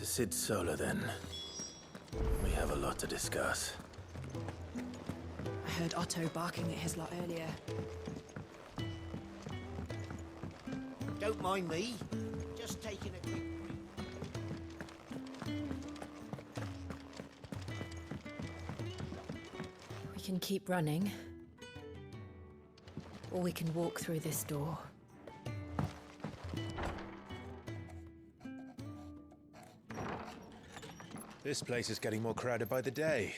Sid Solar, then. We have a lot to discuss. I heard Otto barking at his lot earlier. Don't mind me. Just taking a quick break. We can keep running. Or we can walk through this door. This place is getting more crowded by the day.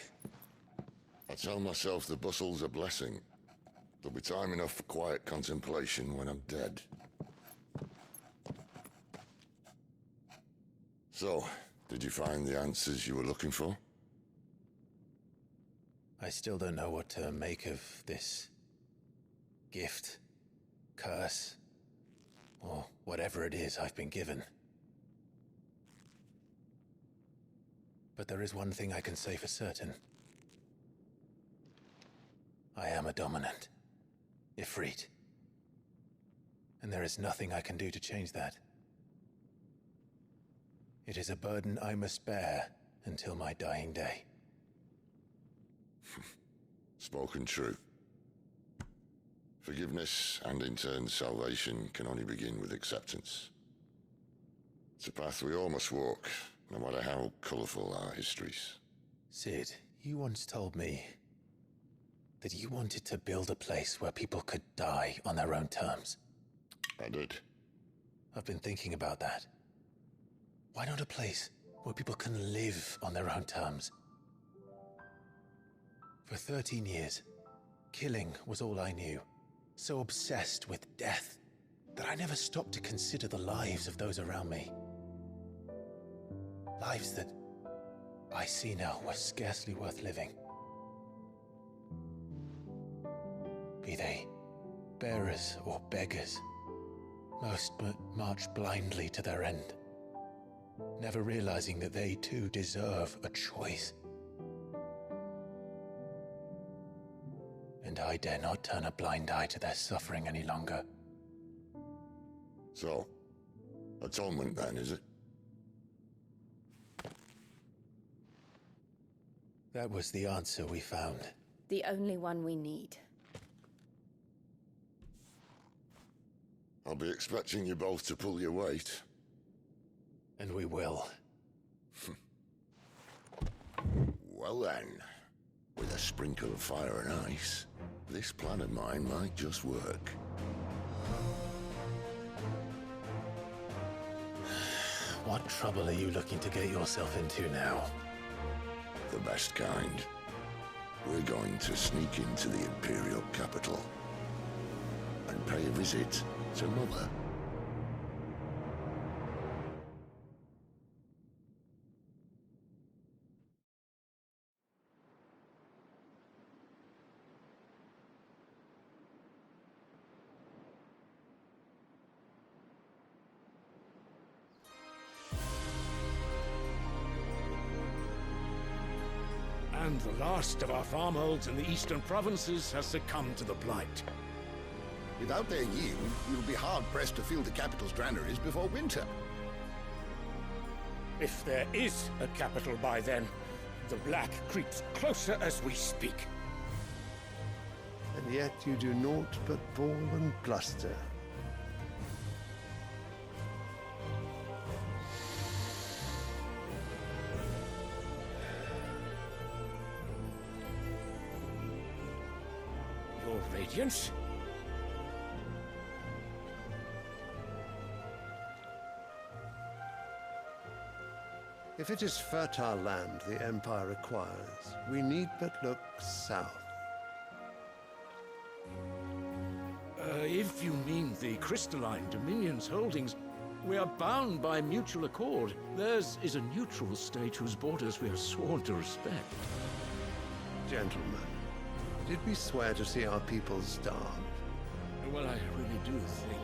I tell myself the bustle's a blessing. There'll be time enough for quiet contemplation when I'm dead. So, did you find the answers you were looking for? I still don't know what to make of this gift, curse, or whatever it is I've been given. But there is one thing I can say for certain. I am a dominant, Ifrit. And there is nothing I can do to change that. It is a burden I must bear until my dying day. Spoken true. Forgiveness, and in turn salvation, can only begin with acceptance. It's a path we all must walk, no matter how colourful our histories. Sid, you once told me that you wanted to build a place where people could die on their own terms. I did. I've been thinking about that. Why not a place where people can live on their own terms? For 13 years, killing was all I knew. So obsessed with death that I never stopped to consider the lives of those around me. Lives that I see now were scarcely worth living. Be they bearers or beggars, most march blindly to their end, never realizing that they too deserve a choice. And I dare not turn a blind eye to their suffering any longer. So, atonement then, is it? That was the answer we found. The only one we need. I'll be expecting you both to pull your weight. And we will. Well then, with a sprinkle of fire and ice, this plan of mine might just work. What trouble are you looking to get yourself into now? The best kind. We're going to sneak into the Imperial capital and pay a visit to Mother. And the last of our farmholds in the eastern provinces has succumbed to the blight. Without their yield, you'll be hard-pressed to fill the capital's granaries before winter. If there is a capital by then, the black creeps closer as we speak. And yet you do naught but bawl and bluster. Your Radiance? If it is fertile land the Empire requires, we need but look south. If you mean the crystalline Dominion's holdings, we are bound by mutual accord. Theirs is a neutral state whose borders we are sworn to respect. Gentlemen, did we swear to see our people starved? Well, I really do think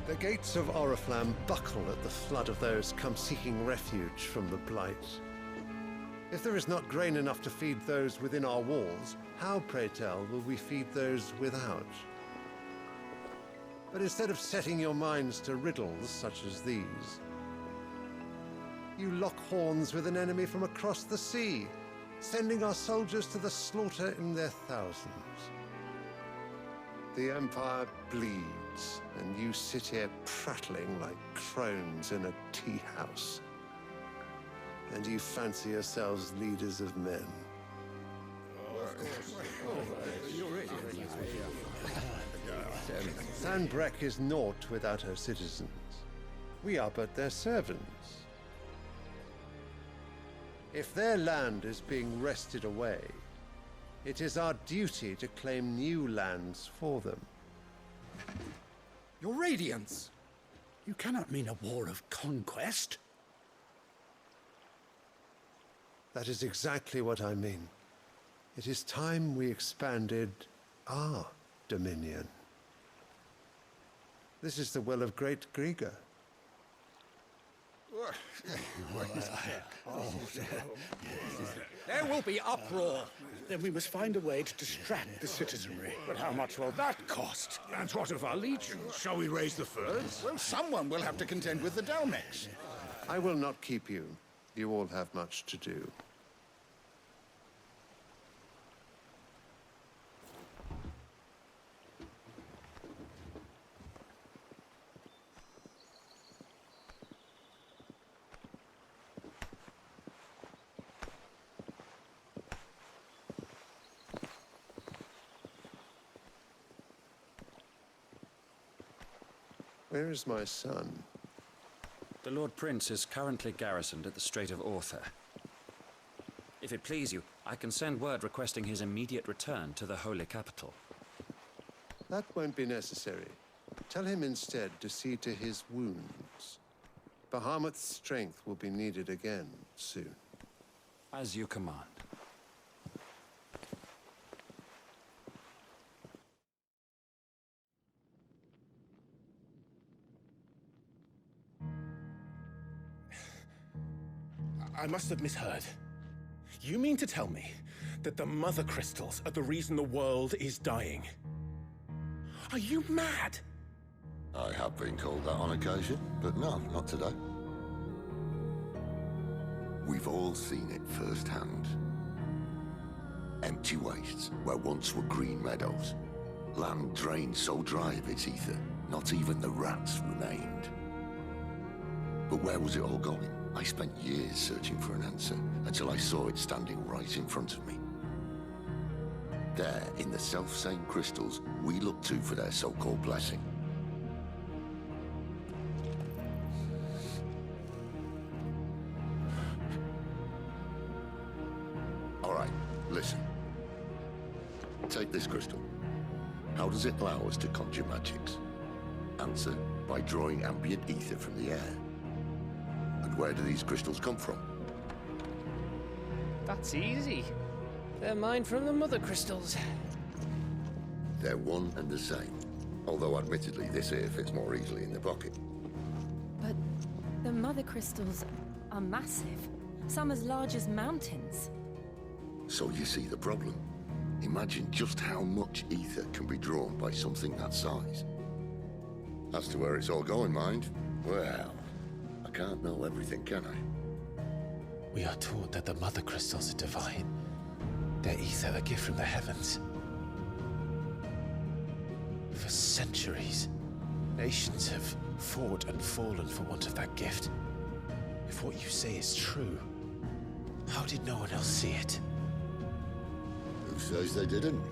The gates of Oriflamme buckle at the flood of those come seeking refuge from the Blight. If there is not grain enough to feed those within our walls, how, pray tell, will we feed those without? But instead of setting your minds to riddles such as these, you lock horns with an enemy from across the sea, sending our soldiers to the slaughter in their thousands. The Empire bleeds, and you sit here prattling like crones in a tea house. And you fancy yourselves leaders of men. Sanbreque is naught without her citizens. We are but their servants. If their land is being wrested away, it is our duty to claim new lands for them. Your Radiance! You cannot mean a war of conquest. That is exactly what I mean. It is time we expanded our dominion. This is the will of great Grieger. There will be uproar. Then we must find a way to distract the citizenry. But how much will that cost? And what of our legions? Shall we raise the furs? Well, someone will have to contend with the Dalmex. I will not keep you. You all have much to do. Where is my son? The Lord Prince is currently garrisoned at the Strait of Arthur. If it please you, I can send word requesting his immediate return to the Holy Capital. That won't be necessary. Tell him instead to see to his wounds. Bahamut's strength will be needed again soon. As you command. I must have misheard. You mean to tell me that the Mother Crystals are the reason the world is dying? Are you mad? I have been called that on occasion, but no, not today. We've all seen it firsthand. Empty wastes where once were green meadows. Land drained so dry of its ether, not even the rats remained. But where was it all going? I spent years searching for an answer, until I saw it standing right in front of me. There, in the self-same crystals we look to for their so-called blessing. All right, listen. Take this crystal. How does it allow us to conjure magics? Answer, by drawing ambient ether from the air. And where do these crystals come from? That's easy. They're mined from the Mother Crystals. They're one and the same. Although admittedly this here fits more easily in the pocket. But the Mother Crystals are massive. Some as large as mountains. So you see the problem. Imagine just how much ether can be drawn by something that size. As to where it's all going, mind, well, I can't know everything, can I? We are taught that the Mother Crystals are divine. Their ether a gift from the heavens. For centuries, nations have fought and fallen for want of that gift. If what you say is true, how did no one else see it? Who says they didn't?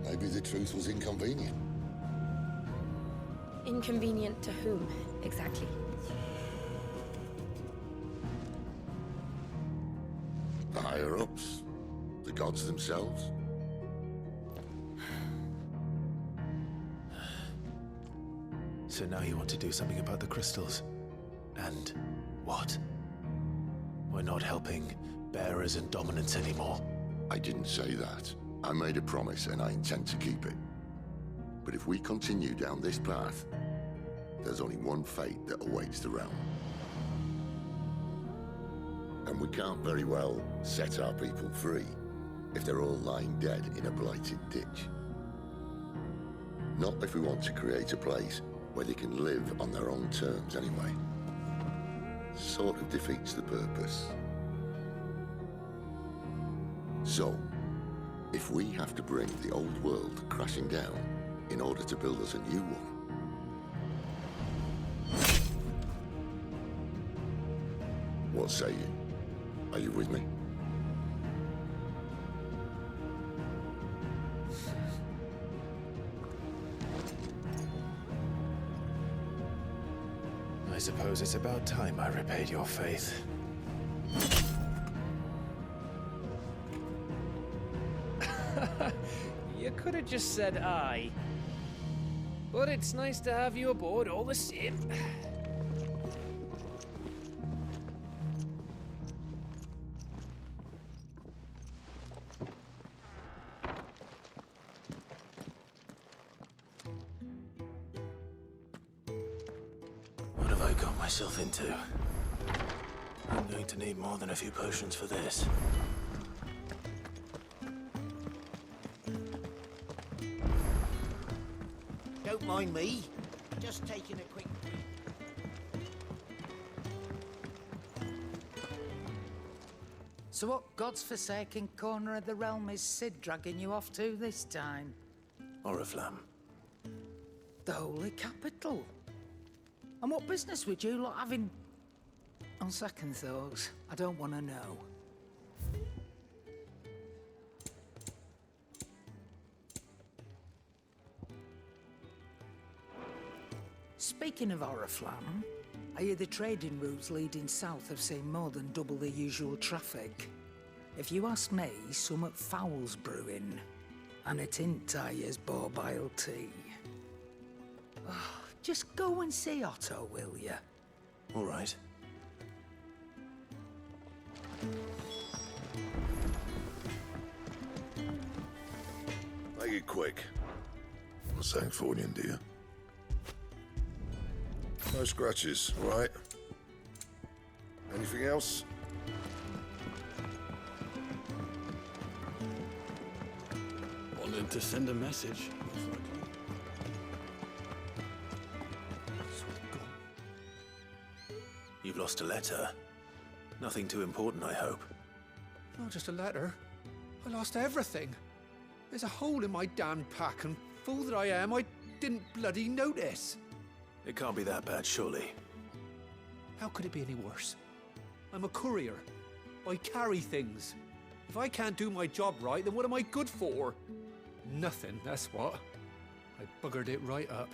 Maybe the truth was inconvenient. Inconvenient to whom, exactly? The higher-ups, the gods themselves. So now you want to do something about the crystals. And what? We're not helping bearers and dominants anymore. I didn't say that. I made a promise and I intend to keep it. But if we continue down this path, there's only one fate that awaits the realm. And we can't very well set our people free if they're all lying dead in a blighted ditch. Not if we want to create a place where they can live on their own terms anyway. Sort of defeats the purpose. So, if we have to bring the old world crashing down in order to build us a new one, what say you? Are you with me? I suppose it's about time I repaid your faith. You could have just said aye. But it's nice to have you aboard all the same. What have I got myself into? I'm going to need more than a few potions for this. Don't mind me. Just taking a quick... So what God's forsaken corner of the realm is Sid dragging you off to this time? Oriflamme. The Holy Capital. And what business would you lot have in... On second thoughts, I don't want to know. Speaking of Oriflamme, I hear the trading routes leading south have seen more than double the usual traffic. If you ask me, summat foul's brewing. And it ain't Tyre's borbile tea. Oh, just go and see Otto, will you? All right. Make it quick. I'm saying Fornian, do you? No scratches, all right? Anything else? Wanted to send a message. You've lost a letter. Nothing too important, I hope. Not just a letter. I lost everything. There's a hole in my damned pack, and fool that I am, I didn't bloody notice. It can't be that bad, surely. How could it be any worse? I'm a courier. I carry things. If I can't do my job right, then what am I good for? Nothing, that's what. I buggered it right up.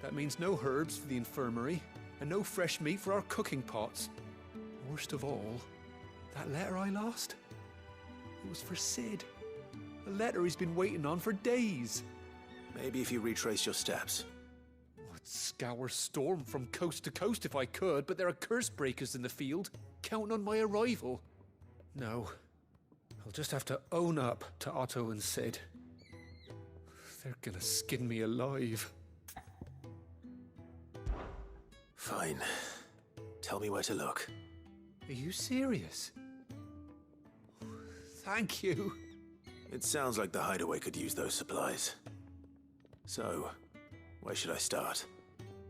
That means no herbs for the infirmary, and no fresh meat for our cooking pots. Worst of all, that letter I lost, it was for Sid. A letter he's been waiting on for days. Maybe if you retrace your steps. I'd scour Storm from coast to coast if I could, but there are curse breakers in the field, counting on my arrival. No, I'll just have to own up to Otto and Sid. They're gonna skin me alive. Fine. Tell me where to look. Are you serious? Thank you. It sounds like the hideaway could use those supplies. So, where should I start?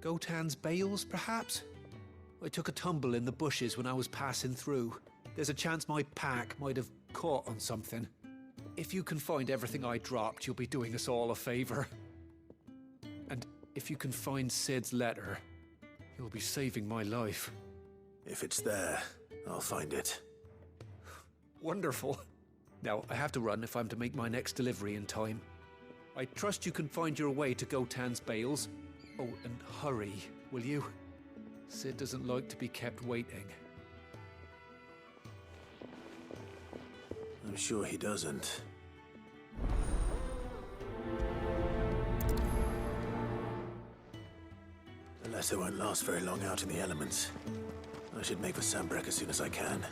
Gotan's bales, perhaps? I took a tumble in the bushes when I was passing through. There's a chance my pack might have caught on something. If you can find everything I dropped, you'll be doing us all a favor. And if you can find Sid's letter, you'll be saving my life. If it's there, I'll find it. Wonderful. Now, I have to run if I'm to make my next delivery in time. I trust you can find your way to Gotan's bales. Oh, and hurry, will you? Sid doesn't like to be kept waiting. I'm sure he doesn't. The letter won't last very long out in the elements. I should make for Sambrek as soon as I can.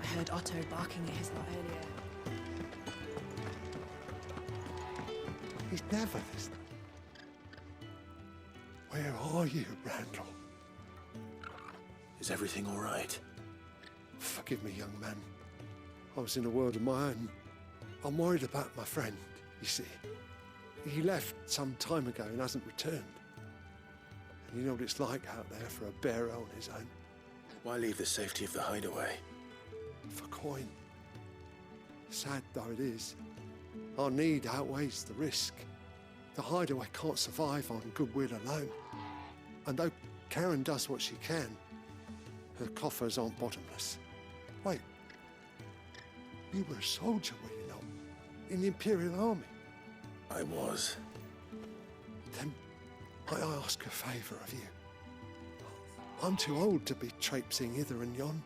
I heard Otto barking at his lot earlier. He's never this. Where are you, Randall? Is everything all right? Forgive me, young man. I was in a world of my own. I'm worried about my friend, you see. He left some time ago and hasn't returned. And you know what it's like out there for a bearer on his own. Why leave the safety of the hideaway? For coin. Sad though it is, our need outweighs the risk. The hideaway can't survive on goodwill alone. And though Karen does what she can, her coffers aren't bottomless. Wait, you were a soldier, were you not? In the Imperial Army? I was. Then might I ask a favour of you? I'm too old to be traipsing hither and yon.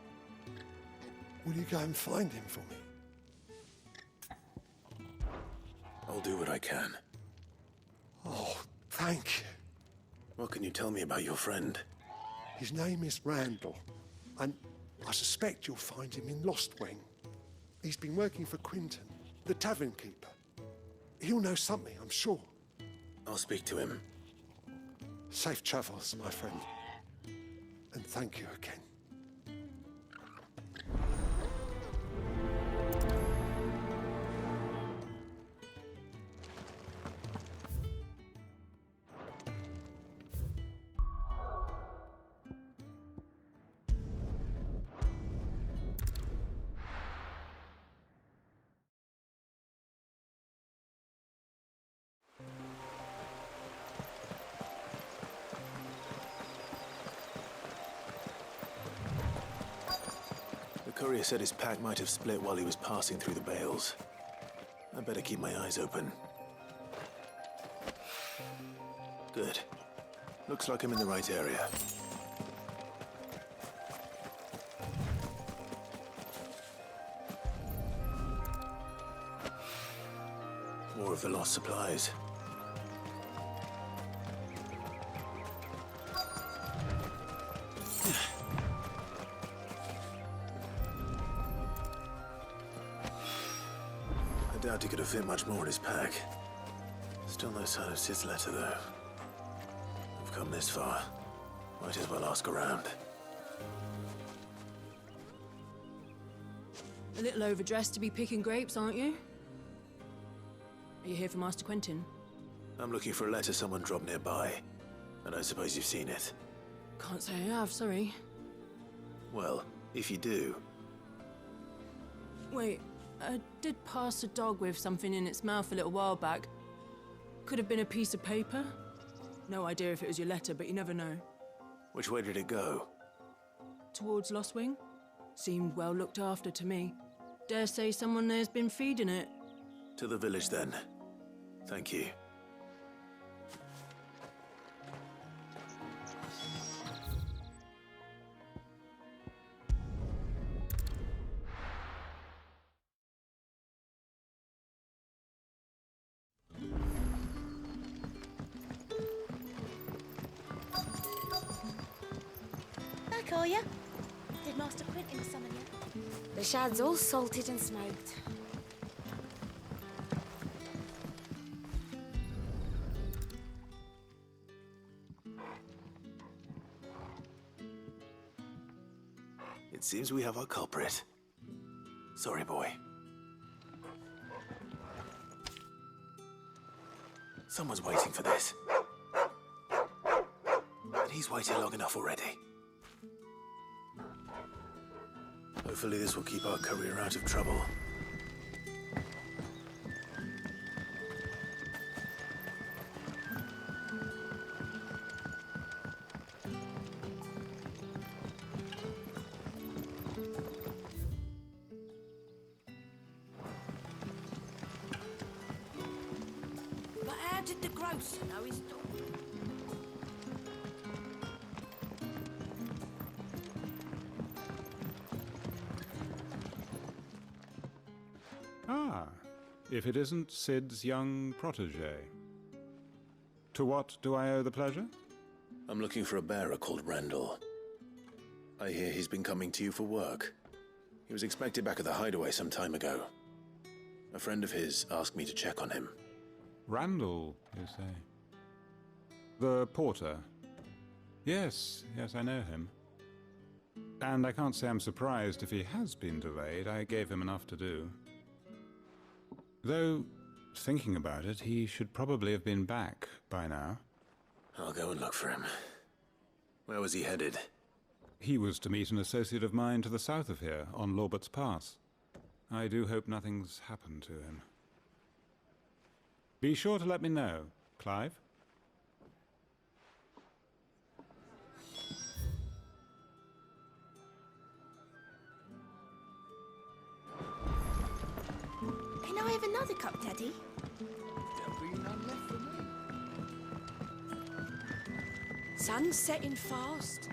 Will you go and find him for me? I'll do what I can. Oh, thank you. What can you tell me about your friend? His name is Randall, and I suspect you'll find him in Lost Wing. He's been working for Quinton, the tavern keeper. He'll know something, I'm sure. I'll speak to him. Safe travels, my friend. And thank you again. The courier said his pack might have split while he was passing through the bales. I'd better keep my eyes open. Good. Looks like I'm in the right area. More of the lost supplies. I doubt he could have fit much more in his pack. Still no sign of Sid's letter, though. I've come this far. Might as well ask around. A little overdressed to be picking grapes, aren't you? Are you here for Master Quentin? I'm looking for a letter someone dropped nearby. And I suppose you've seen it. Can't say I have, sorry. Well, if you do... Wait, I did pass a dog with something in its mouth a little while back. Could have been a piece of paper. No idea if it was your letter, but you never know. Which way did it go? Towards Lost Wing? Seemed well looked after to me. Dare say someone there's been feeding it. To the village, then. Thank you. Back, are ya? Did Master Quentin summon you? The shad's all salted and smoked. It seems we have our culprit. Sorry, boy. Someone's waiting for this. And he's waited long enough already. Hopefully this will keep our courier out of trouble. But how did the grocer know his dog? Ah, if it isn't Sid's young protege. To what do I owe the pleasure? I'm looking for a bearer called Randall. I hear he's been coming to you for work. He was expected back at the hideaway some time ago. A friend of his asked me to check on him. Randall, you say? The porter? Yes, I know him. And I can't say I'm surprised if he has been delayed. I gave him enough to do. Though, thinking about it, he should probably have been back by now. I'll go and look for him. Where was he headed? He was to meet an associate of mine to the south of here, on Lorbert's Pass. I do hope nothing's happened to him. Be sure to let me know, Clive. Can I have another cup, Daddy? There'll be none left for me. Sun's setting fast.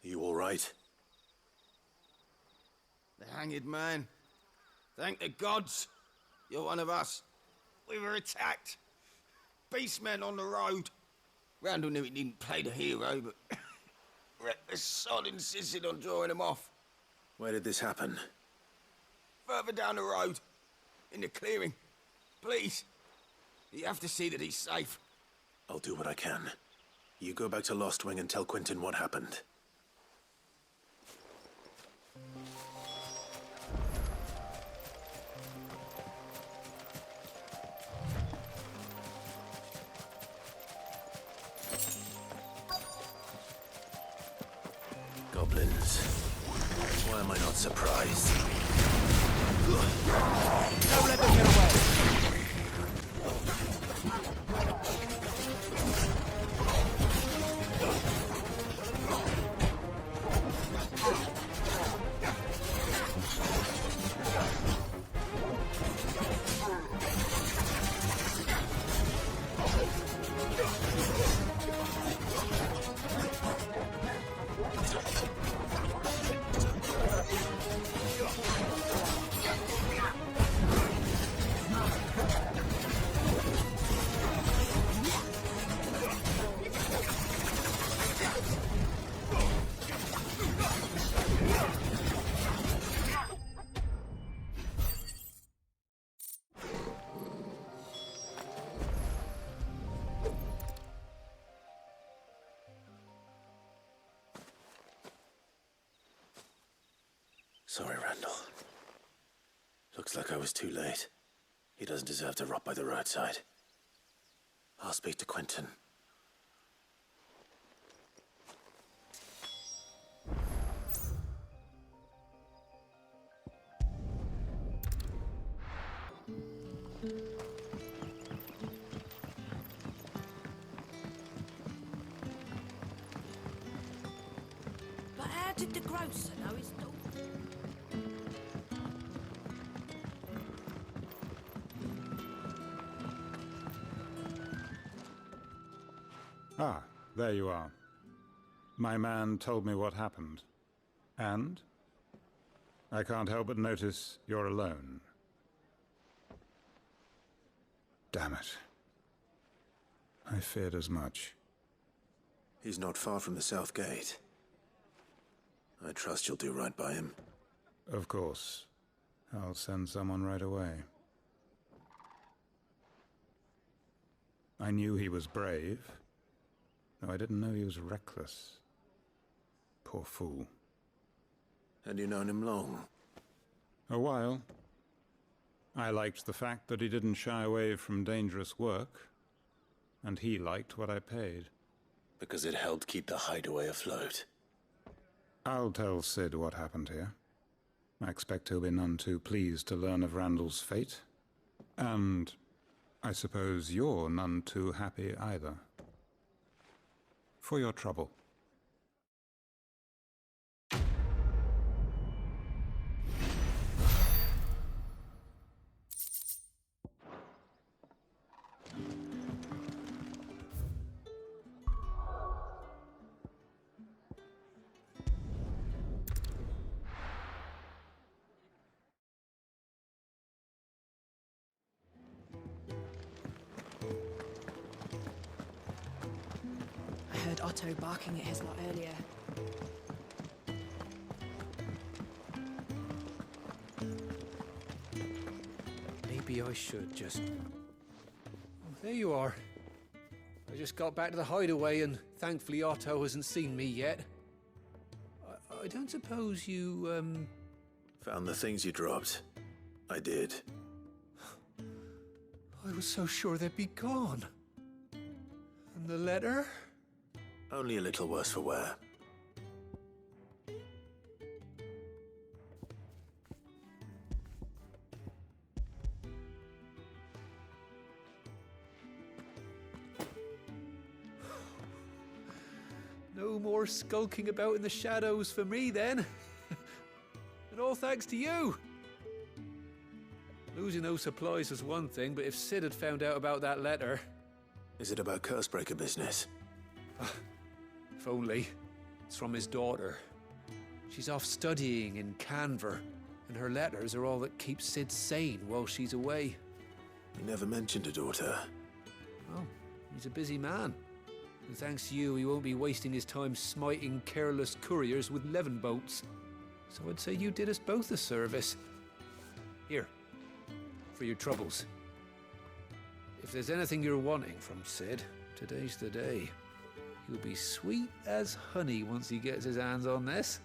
You all right? The hanged man. Thank the gods. You're one of us. We were attacked. Beastmen on the road. Randall knew he didn't play the hero, but reckless sod insisted on drawing him off. Where did this happen? Further down the road. In the clearing. Please. You have to see that he's safe. I'll do what I can. You go back to Lost Wing and tell Quentin what happened. Goblins. Why am I not surprised? Don't let them get away! Sorry, Randall. Looks like I was too late. He doesn't deserve to rot by the roadside. I'll speak to Quentin. But how did the grocer know his daughter? Ah, there you are. My man told me what happened. And? I can't help but notice you're alone. Damn it. I feared as much. He's not far from the South Gate. I trust you'll do right by him. Of course. I'll send someone right away. I knew he was brave, though I didn't know he was reckless. Poor fool. Had you known him long? A while. I liked the fact that he didn't shy away from dangerous work, and he liked what I paid. Because it helped keep the hideaway afloat. I'll tell Sid what happened here. I expect he'll be none too pleased to learn of Randall's fate. And I suppose you're none too happy either. For your trouble. I heard Otto barking at his lot earlier. Maybe I should just... Oh, there you are. I just got back to the hideaway and thankfully Otto hasn't seen me yet. I don't suppose you, Found the things you dropped. I did. I was so sure they'd be gone. And the letter? Only a little worse for wear. No more skulking about in the shadows for me, then. And all thanks to you. Losing those supplies was one thing, but if Sid had found out about that letter... Is it about Cursebreaker business? If only. It's from his daughter. She's off studying in Canver, and her letters are all that keeps Sid sane while she's away. He never mentioned a daughter. Oh, he's a busy man. And thanks to you, he won't be wasting his time smiting careless couriers with levin bolts. So I'd say you did us both a service. Here, for your troubles. If there's anything you're wanting from Sid, today's the day. He'll be sweet as honey once he gets his hands on this.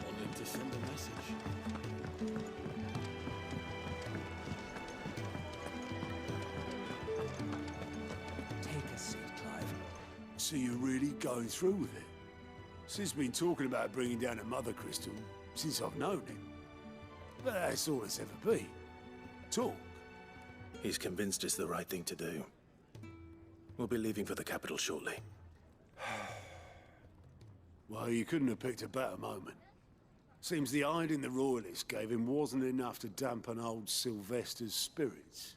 Wanted to send a message. Take a seat, Clive. So you're really going through with it? Sid's been talking about bringing down a mother crystal since I've known him. But that's all it's ever been. Talk. He's convinced it's the right thing to do. We'll be leaving for the capital shortly. Well, you couldn't have picked a better moment. Seems the hiding the Royalists gave him wasn't enough to dampen old Sylvester's spirits.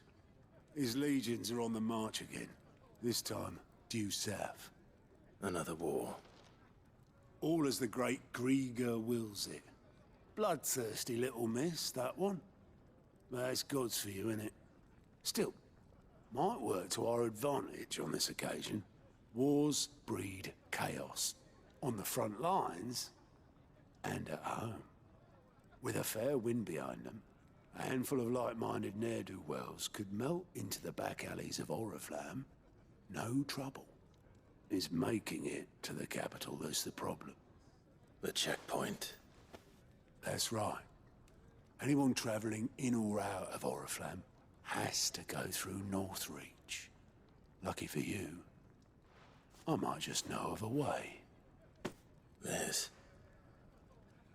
His legions are on the march again, this time due south. Another war. All as the great Grieger wills it. Bloodthirsty little miss, that one. That's God's for you, innit? Still, might work to our advantage on this occasion. Wars breed chaos. On the front lines, and at home. With a fair wind behind them, a handful of like-minded ne'er-do-wells could melt into the back alleys of Oriflamme. No trouble. It's making it to the capital that's the problem. The checkpoint. That's right. Anyone travelling in or out of Oriflamme has to go through Northreach. Lucky for you, I might just know of a way. This?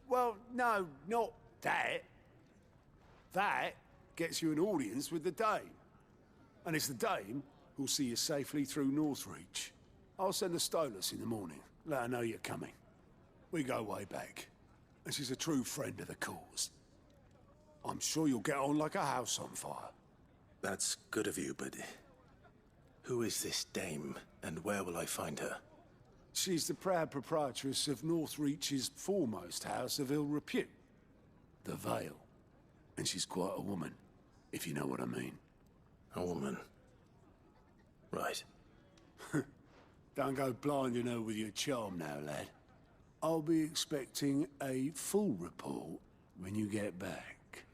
Well, no, not that. That gets you an audience with the Dame. And it's the Dame who'll see you safely through Northreach. I'll send a Stolas in the morning, let her know you're coming. We go way back, and she's a true friend of the cause. I'm sure you'll get on like a house on fire. That's good of you, but... who is this Dame, and where will I find her? She's the proud proprietress of Northreach's foremost house of ill repute, the Vale. And she's quite a woman, if you know what I mean. A woman? Right. Don't go blinding her with your charm now, lad. I'll be expecting a full report when you get back.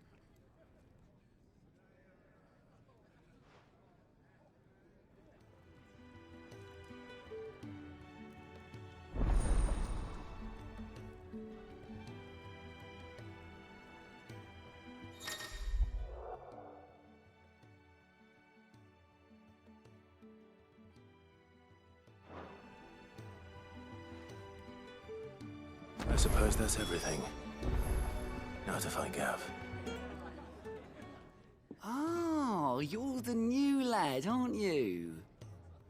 suppose that's everything. Now to find Gav. Oh, you're the new lad, aren't you?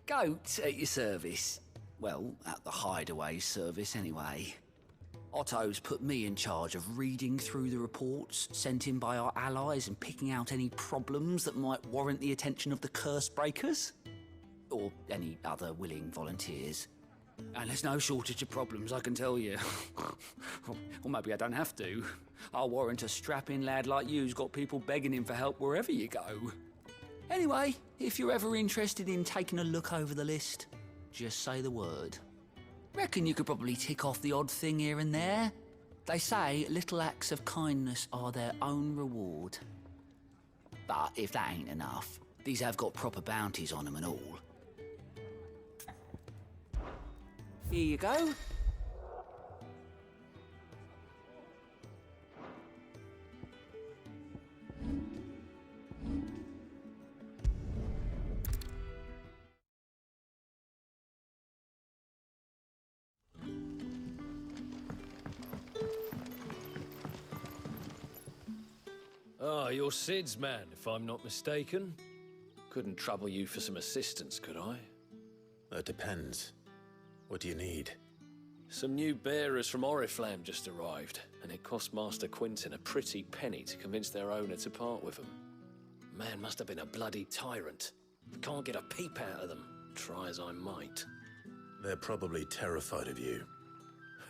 Goat at your service. Well, at the hideaway service, anyway. Otto's put me in charge of reading through the reports sent in by our allies and picking out any problems that might warrant the attention of the curse breakers. Or any other willing volunteers. And there's no shortage of problems, I can tell you. Or maybe I don't have to. I'll warrant a strapping lad like you's got people begging him for help wherever you go. Anyway, if you're ever interested in taking a look over the list, just say the word. Reckon you could probably tick off the odd thing here and there. They say little acts of kindness are their own reward. But if that ain't enough, these have got proper bounties on them and all. Here you go. Ah, you're Sid's man, if I'm not mistaken. Couldn't trouble you for some assistance, could I? That depends. What do you need? Some new bearers from Oriflamme just arrived, and it cost Master Quinton a pretty penny to convince their owner to part with them. Man must have been a bloody tyrant. Can't get a peep out of them, try as I might. They're probably terrified of you.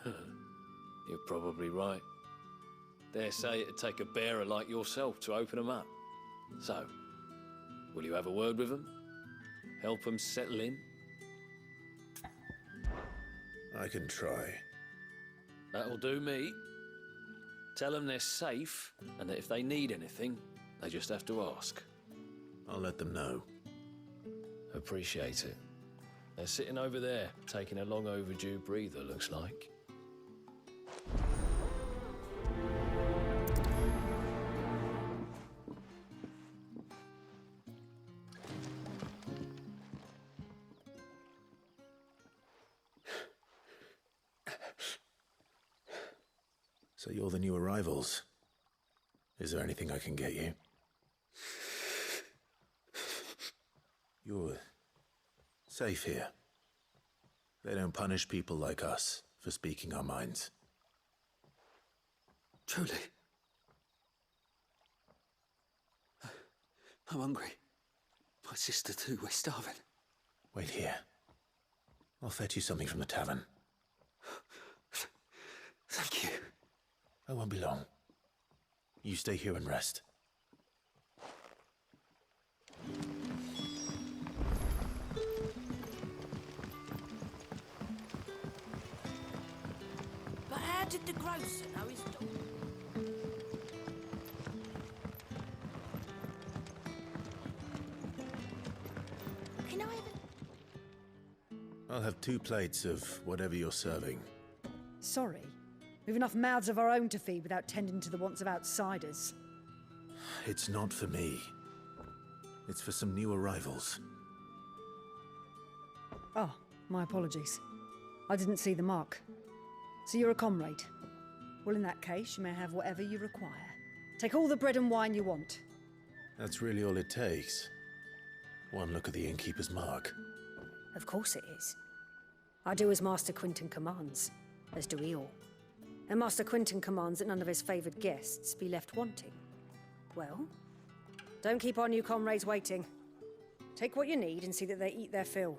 You're probably right. Dare say it'd take a bearer like yourself to open them up. So, will you have a word with them? Help them settle in? I can try. That'll do me. Tell them they're safe, and that if they need anything, they just have to ask. I'll let them know. Appreciate it. They're sitting over there, taking a long overdue breather, looks like. So you're the new arrivals. Is there anything I can get you? You're safe here. They don't punish people like us for speaking our minds. Truly. I'm hungry. My sister too, we're starving. Wait here. I'll fetch you something from the tavern. Thank you. I won't be long. You stay here and rest. But how did the grocer know his dog? Can I have I'll have 2 plates of whatever you're serving. Sorry. We've enough mouths of our own to feed without tending to the wants of outsiders. It's not for me. It's for some new arrivals. Oh, my apologies. I didn't see the mark. So you're a comrade. Well, in that case, you may have whatever you require. Take all the bread and wine you want. That's really all it takes. One look at the innkeeper's mark. Of course it is. I do as Master Quinton commands, as do we all. And Master Quinton commands that none of his favoured guests be left wanting. Well, don't keep our new comrades waiting. Take what you need and see that they eat their fill.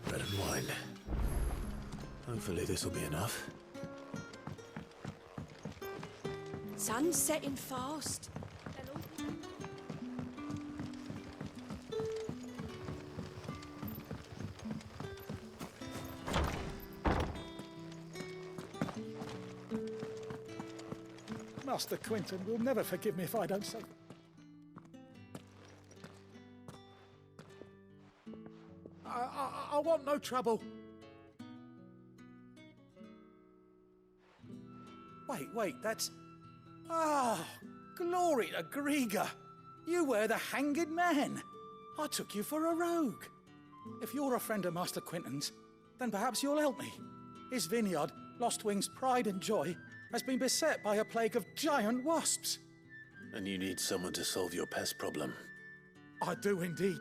Bread and wine. Hopefully this will be enough. Sun's setting fast. Master Quinton will never forgive me if I don't say. I want no trouble. Wait, that's... Ah, glory to Griga. You were the hanged man. I took you for a rogue. If you're a friend of Master Quinton's, then perhaps you'll help me. His vineyard, Lostwing's pride and joy, has been beset by a plague of giant wasps. And you need someone to solve your pest problem. I do indeed.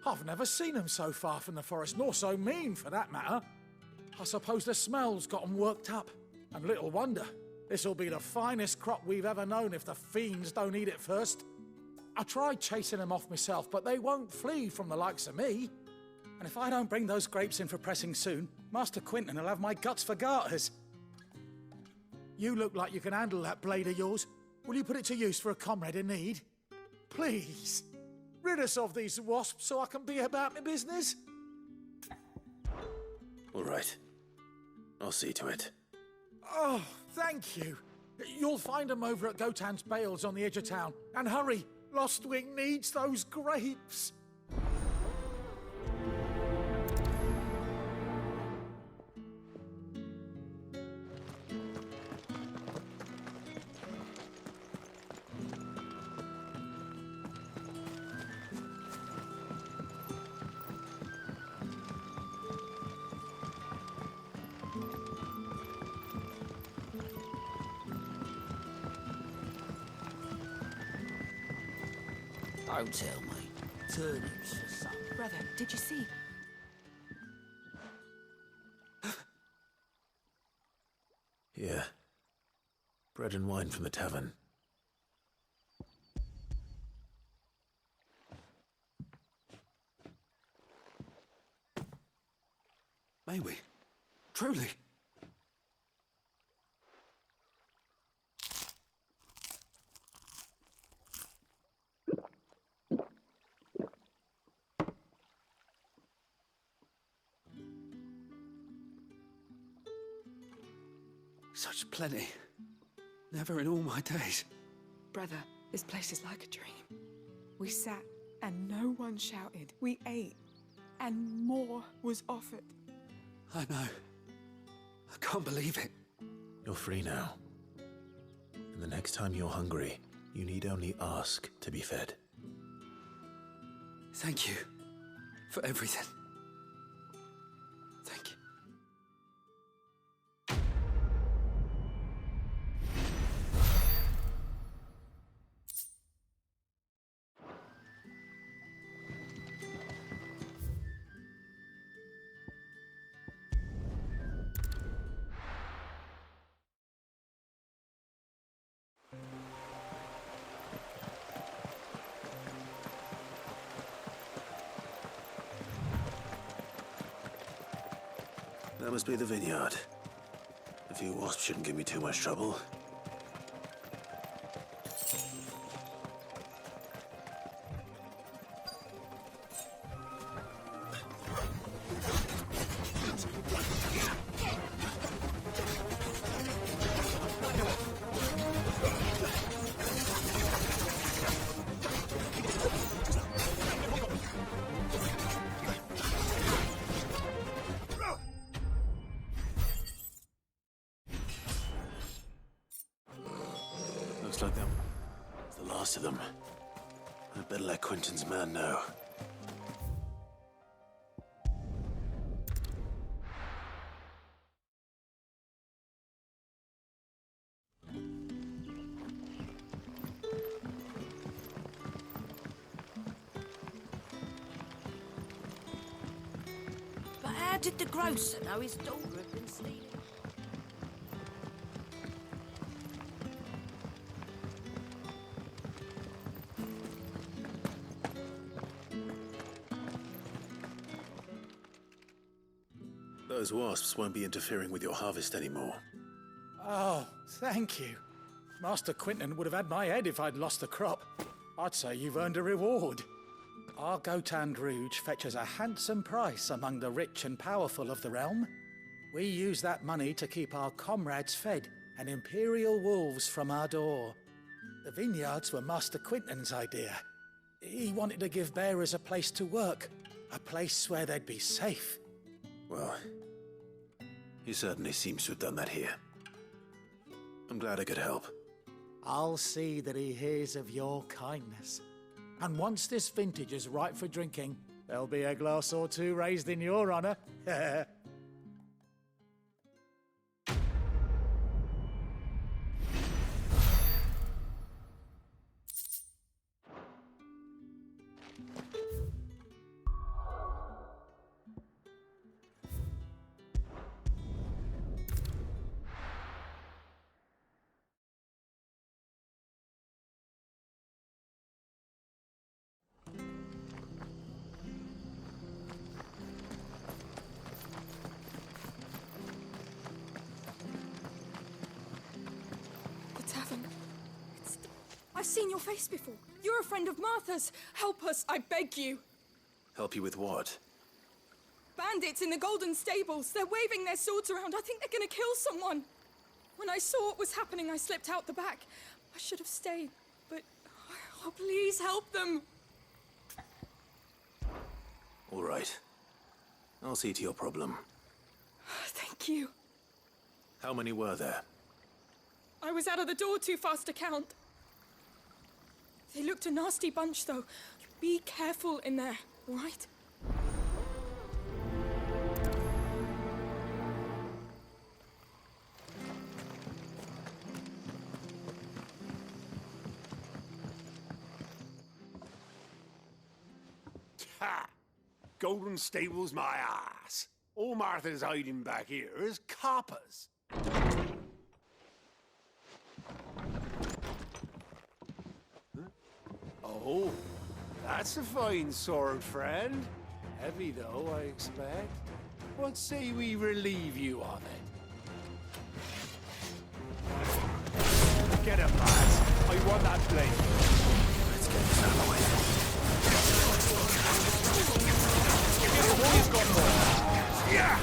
I've never seen them so far from the forest, nor so mean for that matter. I suppose the smell's got them worked up. And little wonder. This'll be the finest crop we've ever known if the fiends don't eat it first. I tried chasing them off myself, but they won't flee from the likes of me. And if I don't bring those grapes in for pressing soon, Master Quinton will have my guts for garters. You look like you can handle that blade of yours. Will you put it to use for a comrade in need? Please, rid us of these wasps so I can be about my business. All right. I'll see to it. Oh, thank you. You'll find them over at Gotan's Bales on the edge of town. And hurry, Lostwing needs those grapes. Don't tell me. Turnips for supper. Brother, did you see? Yeah. Bread and wine from the tavern. May we? Truly? Such plenty. Never in all my days. Brother, this place is like a dream. We sat and no one shouted. We ate and more was offered. I know. I can't believe it. You're free now. And the next time you're hungry, you need only ask to be fed. Thank you for everything. Thank you. That must be the vineyard. A few wasps shouldn't give me too much trouble. Looks like them. It's the last of them. I'd better let Quinton's man know. But how did the grocer know his daughter had been stealing? Those wasps won't be interfering with your harvest anymore. Oh, thank you. Master Quinton would have had my head if I'd lost the crop. I'd say you've earned a reward. Our Gotan Rouge fetches a handsome price among the rich and powerful of the realm. We use that money to keep our comrades fed and imperial wolves from our door. The vineyards were Master Quinton's idea. He wanted to give bearers a place to work, a place where they'd be safe. Well, he certainly seems to have done that here. I'm glad I could help. I'll see that he hears of your kindness. And once this vintage is ripe for drinking, There'll be a glass or two raised in your honour. I've seen your face before. You're a friend of Martha's. Help us, I beg you. Help you with what? Bandits in the Golden Stables. They're waving their swords around. I think they're gonna kill someone. When I saw what was happening, I slipped out the back. I should have stayed, but... Oh, please help them. All right. I'll see to your problem. Thank you. How many were there? I was out of the door too fast to count. They looked a nasty bunch, though. Be careful in there, all right? Ha! Golden Stables my ass. All Martha's hiding back here is coppers. Oh, that's a fine sword, friend. Heavy, though, I expect. What say we relieve you on it? Get him, lads. I want that blade. Let's get this out of the way. He's got more. Yeah!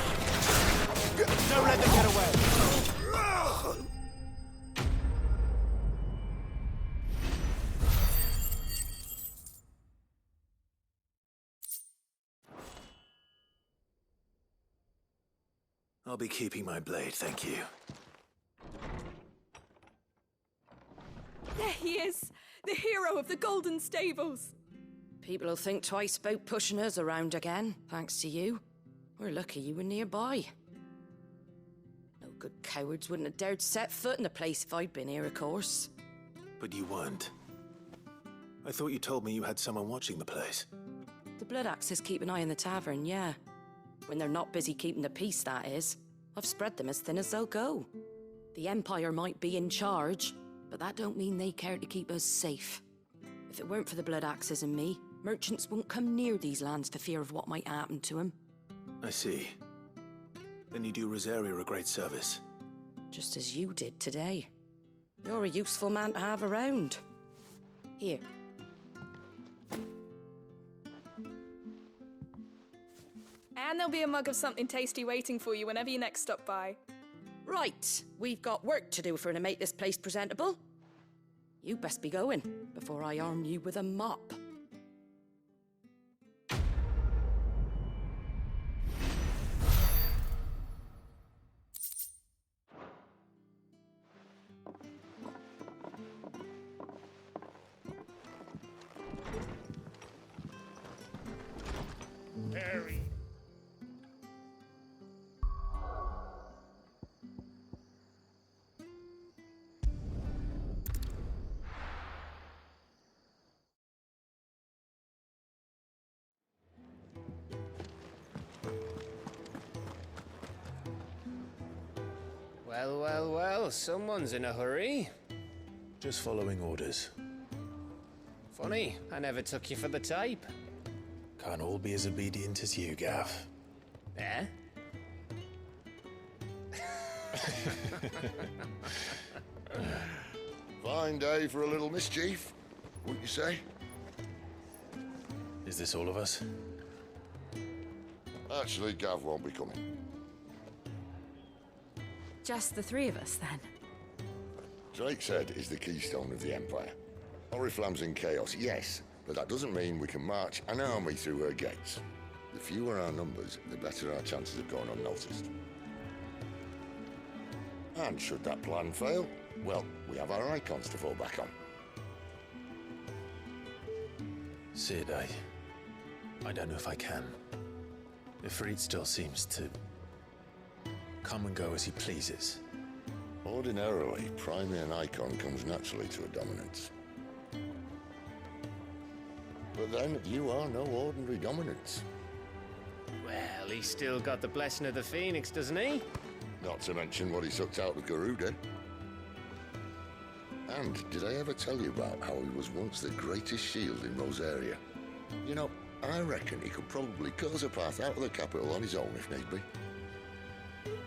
Don't let them get away. I'll be keeping my blade, thank you. There he is! The hero of the Golden Stables! People will think twice about pushing us around again, thanks to you. We're lucky you were nearby. No good cowards wouldn't have dared set foot in the place if I'd been here, of course. But you weren't. I thought you told me you had someone watching the place. The Blood Axes keep an eye on the tavern, yeah. When they're not busy keeping the peace, that is. I've spread them as thin as they'll go. The Empire might be in charge, but that don't mean they care to keep us safe. If it weren't for the Blood Axes and me, merchants won't come near these lands for fear of what might happen to them. I see. Then you do Rosaria a great service. Just as you did today. You're a useful man to have around. Here. And there'll be a mug of something tasty waiting for you whenever you next stop by. Right, we've got work to do for to make this place presentable. You best be going, before I arm you with a mop. Harry. Well, well, well, someone's in a hurry. Just following orders. Funny, I never took you for the type. Can't all be as obedient as you, Gav. Eh? Fine day for a little mischief, wouldn't you say? Is this all of us? Actually, Gav won't be coming. Just the three of us, then? Drake's Head is the keystone of the Empire. Oriflamme's in chaos, yes, but that doesn't mean we can march an army through her gates. The fewer our numbers, the better our chances of going unnoticed. And should that plan fail, well, we have our icons to fall back on. Sid, I don't know if I can. Ifrit still seems to come and go as he pleases. Ordinarily, primary and icon comes naturally to a dominance. But then, you are no ordinary dominance. Well, he's still got the blessing of the Phoenix, doesn't he? Not to mention what he sucked out of Garuda. And did I ever tell you about how he was once the greatest shield in Rosaria? You know, I reckon he could probably cut us a path out of the capital on his own if need be.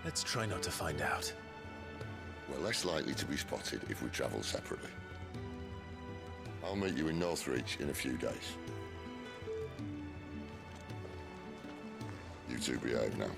Let's try not to find out. We're less likely to be spotted if we travel separately. I'll meet you in Northreach in a few days. You two behave now.